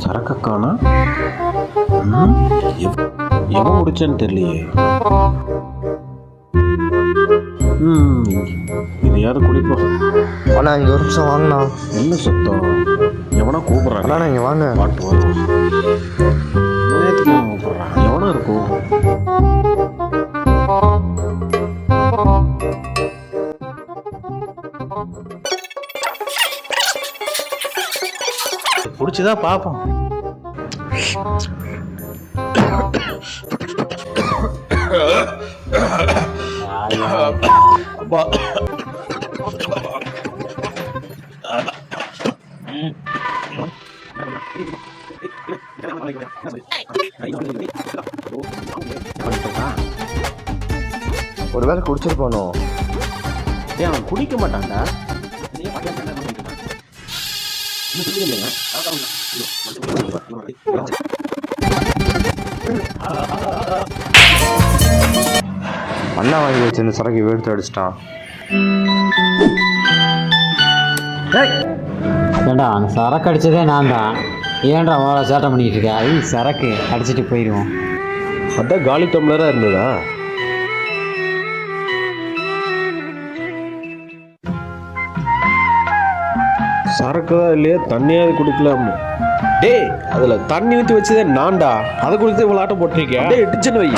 சரக்கானா எவன் முடிச்சான்னு தெரியலையே. இது யாரும் குடிப்போம். அண்ணா இங்கே ஒரு நிமிஷம் வாங்கண்ணா. என்ன சுத்தம்? எவனா கூப்பிட்றான்? அண்ணா இங்கே வாங்க. பாட்டு வரும். கூப்பிட்றான். எவனா இருக்கும்? பிடிச்சிதான் பார்ப்போம். ஒருவேளை குடிச்சிட்டு போனோம். ஏன் அவன் குடிக்க மாட்டான்டா? அண்ணா வாங்கி வச்சிருந்த சரக்கு எடுத்து அடிச்சிட்டான். ஏண்டா அந்த சரக்கு அடித்ததே நான் தான். ஏன்டா அவ்வளோ சேட்டை பண்ணிக்கிட்டு இருக்கா? அது சரக்கு அடிச்சுட்டு போயிடுவோம். அதான் காலி டம்ளராக இருந்ததா? சரக்கு தான் இல்லையா? தண்ணியாவது குடிக்கலாம்னு. டேய், அதில் தண்ணி ஊற்றி வச்சதே நான்டா. அதை குடித்து இவ்வளோ ஆட்டம் போட்டிருக்கேன். டேய், இடிச்சுன்னு வை.